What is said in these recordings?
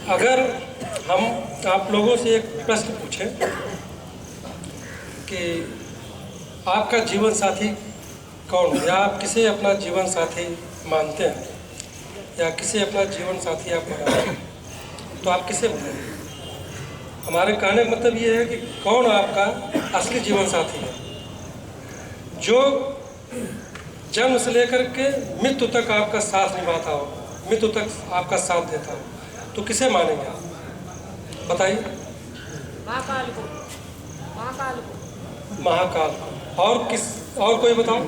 अगर हम आप लोगों से एक प्रश्न पूछें कि आपका जीवन साथी कौन है, या आप किसे अपना जीवन साथी मानते हैं, या किसे अपना जीवन साथी आप मानते हैं, तो आप किसे बताएंगे? हमारे कहने का मतलब ये है कि कौन आपका असली जीवन साथी है, जो जन्म से लेकर के मृत्यु तक आपका साथ निभाता हो, मृत्यु तक आपका साथ देता हो, तो किसे मानेंगे आप? बताइए। महाकाल को। महाकाल। और कोई बताओ?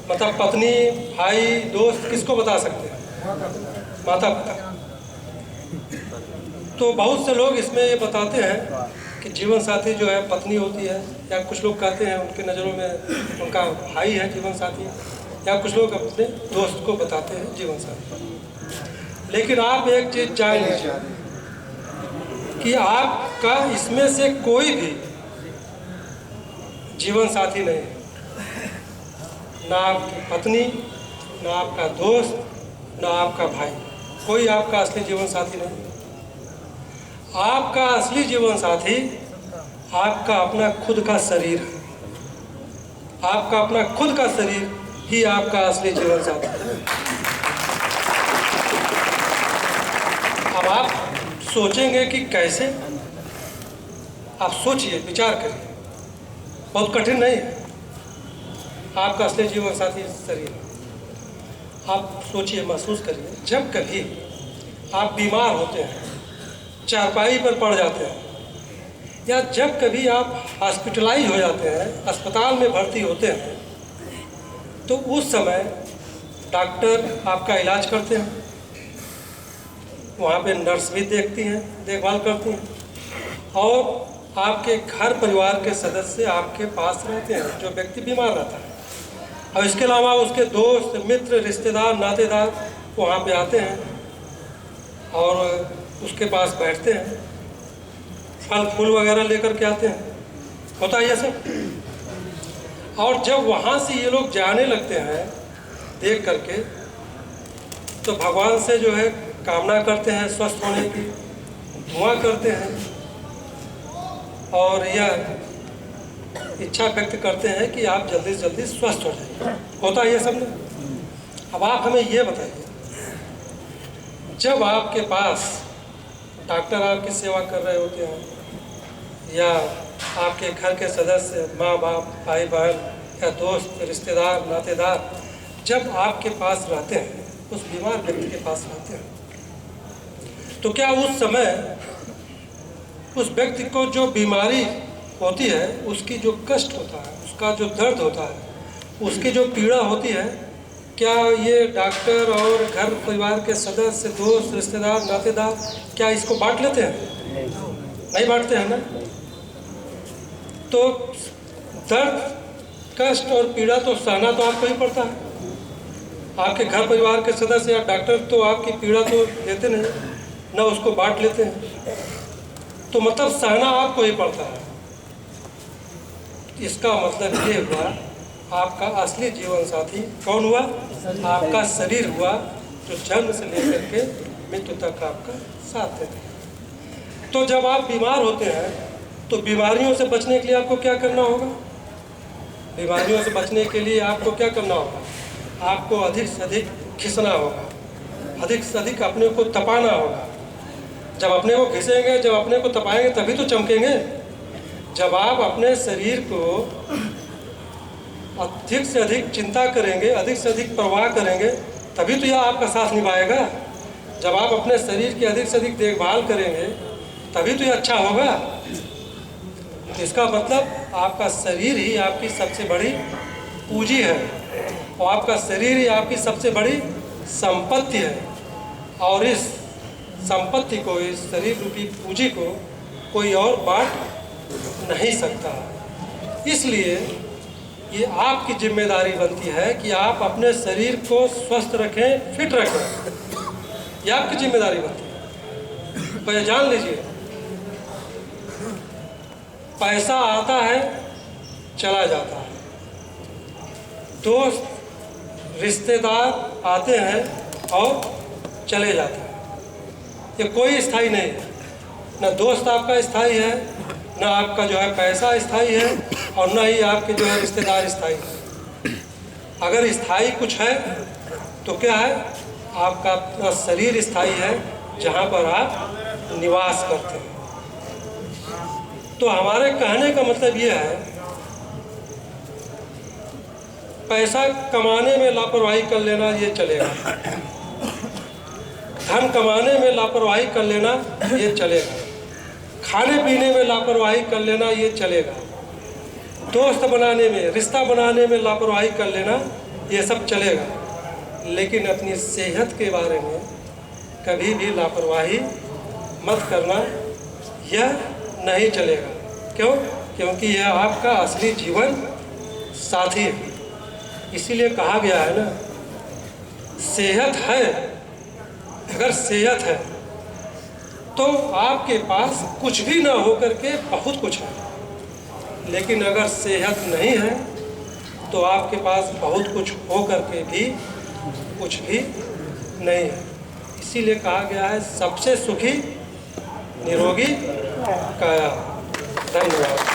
मतलब पत्नी, भाई, दोस्त, किसको बता सकते हैं? माता पिता। तो बहुत से लोग इसमें ये बताते हैं कि जीवन साथी जो है पत्नी होती है, या कुछ लोग कहते हैं उनके नज़रों में उनका भाई है जीवन साथी, या कुछ लोग अपने दोस्त को बताते हैं जीवन साथी। लेकिन आप एक चीज़ जान लीजिए कि आपका इसमें से कोई भी जीवन साथी नहीं है, ना आपकी पत्नी, ना आपका दोस्त, ना आपका भाई, कोई आपका असली जीवन साथी नहीं। आपका असली जीवन साथी आपका अपना खुद का शरीर है। आपका अपना खुद का शरीर ही आपका असली जीवन साथी है। अब आप सोचेंगे कि कैसे? आप सोचिए, विचार करिए, बहुत कठिन नहीं है। आपका असली जीवन साथी शरीर है। आप सोचिए, महसूस करिए, जब कभी आप बीमार होते हैं, चारपाई पर पड़ जाते हैं, या जब कभी आप हॉस्पिटलाइज हो जाते हैं, अस्पताल में भर्ती होते हैं, तो उस समय डॉक्टर आपका इलाज करते हैं, वहाँ पे नर्स भी देखती हैं, देखभाल करती हैं, और आपके घर परिवार के सदस्य आपके पास रहते हैं, जो व्यक्ति बीमार रहता है। और इसके अलावा उसके दोस्त, मित्र, रिश्तेदार, नातेदार वहाँ पे आते हैं और उसके पास बैठते हैं, फल फूल वगैरह लेकर के आते हैं, होता है ये सब। और जब वहाँ से ये लोग जाने लगते हैं देख करके, तो भगवान से जो है कामना करते हैं स्वस्थ होने की, दुआ करते हैं, और यह इच्छा व्यक्त करते हैं कि आप जल्दी से जल्दी स्वस्थ हो जाइए। होता है ये सब ना? अब आप हमें ये बताइए, जब आपके पास डॉक्टर आपकी सेवा कर रहे होते हैं, या आपके घर के सदस्य, माँ बाप, भाई बहन, या दोस्त, रिश्तेदार, नातेदार जब आपके पास रहते हैं, उस बीमार व्यक्ति के पास रहते हैं, तो क्या उस समय उस व्यक्ति को जो बीमारी होती है, उसकी जो कष्ट होता है, उसका जो दर्द होता है, उसकी जो पीड़ा होती है, क्या ये डॉक्टर और घर परिवार के सदस्य, दोस्त, रिश्तेदार, नातेदार क्या इसको बांट लेते हैं? नहीं बांटते हैं ना। तो दर्द, कष्ट और पीड़ा तो सहना तो आपको ही पड़ता है। आपके घर परिवार के सदस्य या डॉक्टर तो आपकी पीड़ा तो देते नहीं, ना उसको बांट लेते हैं, तो मतलब सहना आपको ही पड़ता है। इसका मतलब ये हुआ, आपका असली जीवन साथी कौन हुआ? आपका शरीर हुआ, जो जन्म से लेकर के मृत्यु तक आपका साथ देता है। तो जब आप बीमार होते हैं, तो बीमारियों से बचने के लिए आपको क्या करना होगा? बीमारियों से बचने के लिए आपको क्या करना होगा? आपको अधिक से अधिक खिसना होगा, अधिक से अधिक अपने को तपाना होगा। जब अपने को घिसेंगे, जब अपने को तपाएंगे, तभी तो चमकेंगे। जब आप अपने शरीर को अधिक से अधिक चिंता करेंगे, अधिक से अधिक परवाह करेंगे, तभी तो यह आपका साथ निभाएगा। जब आप अपने शरीर की अधिक से अधिक देखभाल करेंगे, तभी तो यह अच्छा होगा। इसका मतलब आपका शरीर ही आपकी सबसे बड़ी पूंजी है, और आपका शरीर ही आपकी सबसे बड़ी संपत्ति है। और इस संपत्ति को, इस शरीर रूपी पूंजी को कोई और बांट नहीं सकता। इसलिए ये आपकी जिम्मेदारी बनती है कि आप अपने शरीर को स्वस्थ रखें, फिट रखें। ये आपकी जिम्मेदारी बनती है। तो ये जान लीजिए, पैसा आता है, चला जाता है, दोस्त, रिश्तेदार आते हैं और चले जाते हैं, ये कोई स्थायी नहीं है। न दोस्त आपका स्थायी है, न आपका जो है पैसा स्थायी है, और न ही आपके जो है रिश्तेदार स्थायी है। अगर स्थायी कुछ है तो क्या है, आपका अपना शरीर स्थायी है, जहाँ पर आप निवास करते हैं। तो हमारे कहने का मतलब ये है, पैसा कमाने में लापरवाही कर लेना ये चलेगा, धन कमाने में लापरवाही कर लेना ये चलेगा, खाने पीने में लापरवाही कर लेना ये चलेगा, दोस्त बनाने में, रिश्ता बनाने में लापरवाही कर लेना ये सब चलेगा, लेकिन अपनी सेहत के बारे में कभी भी लापरवाही मत करना, यह नहीं चलेगा। क्यों? क्योंकि यह आपका असली जीवन साथी है। इसीलिए कहा गया है ना, सेहत है, अगर सेहत है तो आपके पास कुछ भी ना हो करके बहुत कुछ है, लेकिन अगर सेहत नहीं है तो आपके पास बहुत कुछ हो करके भी कुछ भी नहीं है। इसीलिए कहा गया है, सबसे सुखी निरोगी काया। धन्यवाद।